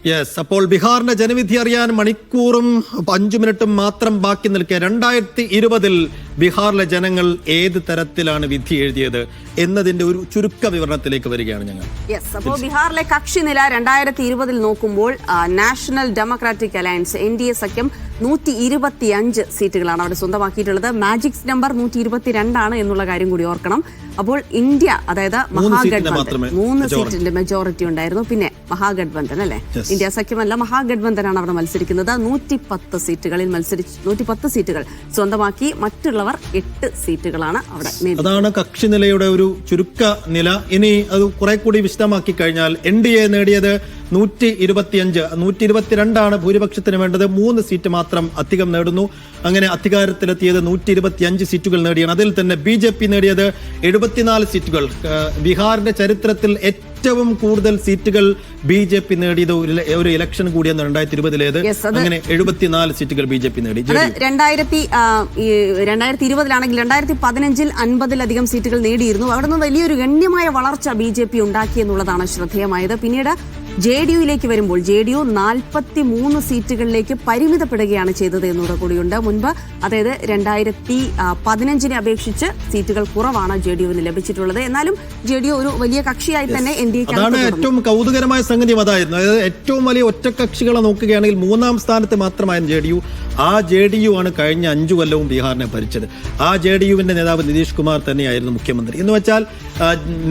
Yes, അപ്പോൾ ബീഹാറിന്റെ ജനവിധി അറിയാൻ മണിക്കൂറും 5 മിനിറ്റും മാത്രം ബാക്കി നിൽക്കെ 2020 ബീഹാറിലെ ജനങ്ങൾ ഏത് തരത്തിലാണ് വിധി എഴുതിയത് എന്നതിന്റെ ഒരു ചുരുക്ക വിവരണത്തിലേക്ക് വരികയാണ് ഞങ്ങൾ. യെസ്, അപ്പോൾ ബീഹാറിലെ കക്ഷിനില 2020 നോക്കുമ്പോൾ നാഷണൽ ഡെമോക്രാറ്റിക് അലയൻസ് NDA സഖ്യം 125 സീറ്റുകളാണ് അവിടെ സ്വന്തമാക്കിയിട്ടുള്ളത്. മാജിക് നമ്പർ 122 ആണ് എന്നുള്ള കാര്യം കൂടി ഓർക്കണം. അപ്പോൾ ഇന്ത്യ, അതായത് മഹാഗഡ്ബന്ധൻ 3 സീറ്റിന്റെ മെജോറിറ്റി ഉണ്ടായിരുന്നു. പിന്നെ മഹാഗഡ്ബന്ധൻ അല്ലെ, ഇന്ത്യ സഖ്യമല്ല, മഹാഗഡ്ബന്ധനാണ് അവിടെ മത്സരിക്കുന്നത്. 110 സീറ്റുകൾ സ്വന്തമാക്കി. മറ്റുള്ളവർ 8 സീറ്റുകളാണ് അവിടെ. അതാണ് കക്ഷി നിലയുടെ ഒരു ചുരുക്ക നില. ഇനി അത് കുറെ കൂടി വിശദമാക്കി കഴിഞ്ഞാൽ NDA നേടിയത് 122 ഭൂരിപക്ഷത്തിന് വേണ്ടത്. 3 സീറ്റ് മാത്രം അധികം നേടുന്നു. അങ്ങനെ അധികാരത്തിലെത്തിയത് 125 സീറ്റുകൾ നേടിയാണ്. അതിൽ തന്നെ BJP നേടിയത് 74 സീറ്റുകൾ. ബീഹാറിന്റെ ചരിത്രത്തിൽ ഏറ്റവും കൂടുതൽ സീറ്റുകൾ BJP നേടിയത് ഒരു ഇലക്ഷൻ കൂടിയാണ് 2020. അങ്ങനെ 74 സീറ്റുകൾ BJP നേടി. 2020 2015 50-ലധികം സീറ്റുകൾ നേടിയിരുന്നു. അവിടെ നിന്ന് വലിയൊരു ഗണ്യമായ വളർച്ച BJP ഉണ്ടാക്കി എന്നുള്ളതാണ് ശ്രദ്ധേയമായത്. പിന്നീട് JDU-യിലേക്ക് വരുമ്പോൾ JDU 43 സീറ്റുകളിലേക്ക് പരിമിതപ്പെടുകയാണ് ചെയ്തത് എന്നുകൂടെ കൂടിയുണ്ട്. മുൻപ്, അതായത് 2015 അപേക്ഷിച്ച് സീറ്റുകൾ കുറവാണ് JDU-വിന് ലഭിച്ചിട്ടുള്ളത്. എന്നാലും JDU ഒരു വലിയ കക്ഷിയായി തന്നെ അതാണ് ഏറ്റവും കൗതുകരമായ സംഗതി. അതായിരുന്നു, അതായത് ഏറ്റവും വലിയ ഒറ്റക്കക്ഷികളെ നോക്കുകയാണെങ്കിൽ 3-ാം സ്ഥാനത്ത് മാത്രമായിരുന്നു JDU. ആ JDU ആണ് കഴിഞ്ഞ 5 കൊല്ലവും ബീഹാറിനെ ഭരിച്ചത്. ആ JDU-വിന്റെ നേതാവ് നിതീഷ് കുമാർ തന്നെയായിരുന്നു മുഖ്യമന്ത്രി. എന്ന് വെച്ചാൽ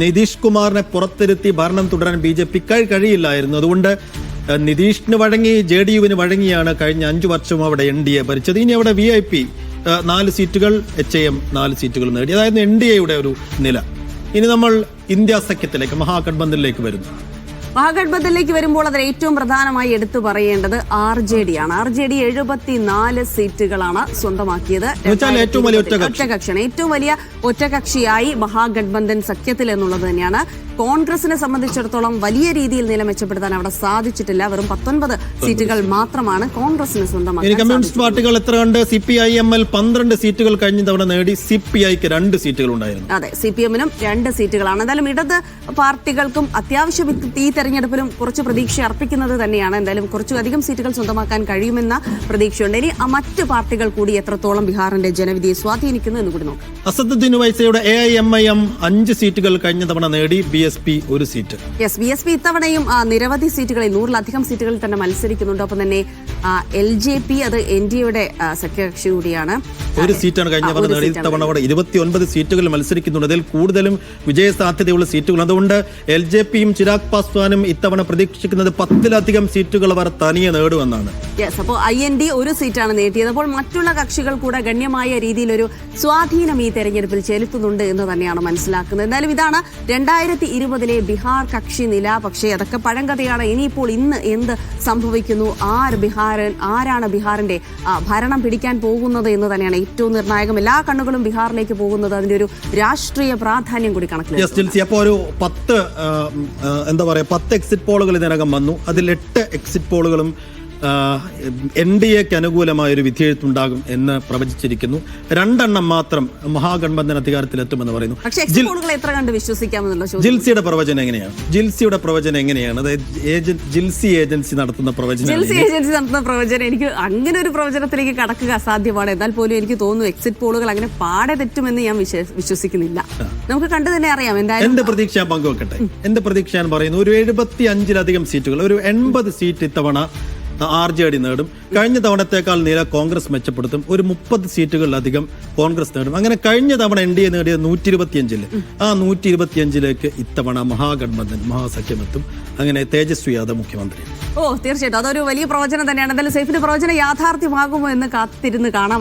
നിതീഷ് കുമാറിനെ പുറത്തിരുത്തി ഭരണം തുടരാൻ BJP-ക്ക് കഴിയില്ലായിരുന്നു. അതുകൊണ്ട് നിതീഷിന് വഴങ്ങി, JDU-വിന് വഴങ്ങിയാണ് കഴിഞ്ഞ 5 വർഷവും അവിടെ NDA ഭരിച്ചത്. ഇനി അവിടെ VIP 4 സീറ്റുകൾ, HIM 4 സീറ്റുകൾ നേടി. അതായത് NDA-യുടെ ഒരു നില. ഇനി നമ്മൾ ഇന്ത്യ സഖ്യത്തിലേക്ക്, മഹാഗഡ്ബന്ധനിലേക്ക് വരുന്നു. മഹാഗഡ്ബന്ധനിലേക്ക് വരുമ്പോൾ അതിൽ ഏറ്റവും പ്രധാനമായി എടുത്തു പറയേണ്ടത് RJD ആണ്. RJD 74 സീറ്റുകളാണ് സ്വന്തമാക്കിയത്. ഒറ്റകക്ഷിയാണ്. ഏറ്റവും വലിയ ഒറ്റകക്ഷിയായി മഹാഗഡ്ബന്ധൻ സഖ്യത്തിൽ എന്നുള്ളത് തന്നെയാണ്. കോൺഗ്രസിനെ സംബന്ധിച്ചിടത്തോളം വലിയ രീതിയിൽ നില മെച്ചപ്പെടുത്താൻ അവിടെ സാധിച്ചിട്ടില്ല. വെറും 19 സീറ്റുകൾ മാത്രമാണ് കോൺഗ്രസിന് സ്വന്തമാക്കി. കമ്മ്യൂണിസ്റ്റ് പാർട്ടികൾ എത്ര കണ്ട്? CPIML 12 സീറ്റുകൾ കഴിഞ്ഞ തവണ നേടി. CPI-ക്ക് 2 സീറ്റുകൾ ഉണ്ടായിരുന്നു. അതെ, CPM-നും 2 സീറ്റുകളാണ്. എന്തായാലും ഇടത് പാർട്ടികൾക്കും അത്യാവശ്യം ഈ തെരഞ്ഞെടുപ്പിലും കുറച്ച് പ്രതീക്ഷ അർപ്പിക്കുന്നത് തന്നെയാണ്. എന്തായാലും കുറച്ചധികം സീറ്റുകൾ സ്വന്തമാക്കാൻ കഴിയുമെന്ന പ്രതീക്ഷയുണ്ട്. ഇനി മറ്റ് പാർട്ടികൾ കൂടി എത്രത്തോളം ബീഹാറിന്റെ ജനവിധിയെ സ്വാധീനിക്കുന്നു എന്ന് കൂടി നോക്കാം. അസദുദ്ദീൻ ഒവൈസിയുടെ AIMIM 5 സീറ്റുകൾ കഴിഞ്ഞ തവണ നേടി. BSP 1 seat. യെസ്, BSP ഇത്തവണയും നിരവധി സീറ്റുകളിൽ, 100-ലധികം സീറ്റുകളിൽ തന്നെ മത്സരിക്കുന്നുണ്ട്. ഒപ്പം തന്നെ LJP, അത് NDA-യുടെ സഖ്യകക്ഷി കൂടിയാണ്. 1 സീറ്റാണ് കഴിഞ്ഞ തവണ നേടി. ഇത്തവണ അവിടെ 29 സീറ്റുകൾ മത്സരിക്കുന്നുണ്ട്. അതിൽ കൂടുതലും വിജയസാധ്യതയുള്ള സീറ്റുകൾ. അതുകൊണ്ട് LJP-യും ചിരാഗ് പാസ്വാനും ഇത്തവണ പ്രതീക്ഷിക്കുന്നത് 10-ലധികം സീറ്റുകൾ അവർ തനിയെ നേടുമെന്നാണ്. യെസ്, അപ്പോൾ IND 1 സീറ്റാണ് നേടിയത്. അപ്പോൾ മറ്റുള്ള കക്ഷികൾ കൂടെ ഗണ്യമായ രീതിയിലൊരു സ്വാധീനം ഈ തെരഞ്ഞെടുപ്പിൽ ചെലുത്തുന്നുണ്ട് എന്ന് തന്നെയാണ് മനസ്സിലാക്കുന്നത്. എന്തായാലും ഇതാണ് 2020 ബീഹാർ കക്ഷി നില. പക്ഷേ അതൊക്കെ പഴങ്കഥയാണ്. ഇനിയിപ്പോൾ ഇന്ന് എന്ത് സംഭവിക്കുന്നു, ആരാണ് ബീഹാറിന്റെ ഭരണം പിടിക്കാൻ പോകുന്നത് എന്ന് തന്നെയാണ് ഏറ്റവും നിർണായകം. എല്ലാ കണ്ണുകളും ബീഹാറിലേക്ക് പോകുന്നത് അതിന്റെ ഒരു രാഷ്ട്രീയ പ്രാധാന്യം കൂടി കണക്കിലെടുക്കും. അപ്പോൾ ഒരു 10 എക്സിറ്റ് പോളുകൾ ഇതിനകം വന്നു. അതിൽ 8 എക്സിറ്റ് പോളുകളും NDA-ക്ക് അനുകൂലമായൊരു വിധിയെഴുത്തുണ്ടാകും എന്ന് പ്രവചിച്ചിരിക്കുന്നു. 2 മാത്രം മഹാഗഡ്ബന്ധൻ അധികാരത്തിലെത്തുമെന്ന് പറയുന്നു. ജിൽസിയുടെ പ്രവചനം എങ്ങനെയാണ്? അതായത് ജിൽസി ഏജൻസി നടത്തുന്ന പ്രവചനം എനിക്ക് അങ്ങനെ ഒരു പ്രവചനത്തിലേക്ക് കടക്കുക അസാധ്യമാണ്. എന്നാൽ പോലും എനിക്ക് തോന്നുന്നു എക്സിറ്റ് പോളുകൾ അങ്ങനെ പാടെ തെറ്റുമെന്ന് ഞാൻ വിശ്വസിക്കുന്നില്ല. നമുക്ക് കണ്ടു തന്നെ അറിയാം. എന്തായാലും എന്റെ പ്രതീക്ഷ ഞാൻ പങ്കുവെക്കട്ടെ. എന്റെ പ്രതീക്ഷ ഞാൻ പറയുന്നു, ഒരു 75-ലധികം സീറ്റുകൾ, ഒരു 80 സീറ്റ് ഇത്തവണ RJD നേടും. കഴിഞ്ഞ തവണത്തേക്കാൾ നില കോൺഗ്രസ് മെച്ചപ്പെടുത്തും. ഒരു 30 സീറ്റുകളിലധികം കോൺഗ്രസ് നേടും. അങ്ങനെ കഴിഞ്ഞ തവണ NDA നേടിയത് 125. ആ 125ലേക്ക് ഇത്തവണ മഹാഗഡ്ബന്ധൻ, മഹാസഖ്യമെത്തും. അങ്ങനെ തേജസ്വി യാദവ് മുഖ്യമന്ത്രി. തീർച്ചയായിട്ടും അതൊരു വലിയ പ്രവചനം തന്നെയാണ്. എന്തായാലും സൈഫിന്റെ പ്രവചനം യാഥാർത്ഥ്യമാകുമോ എന്ന് കാത്തിരുന്ന് കാണാം.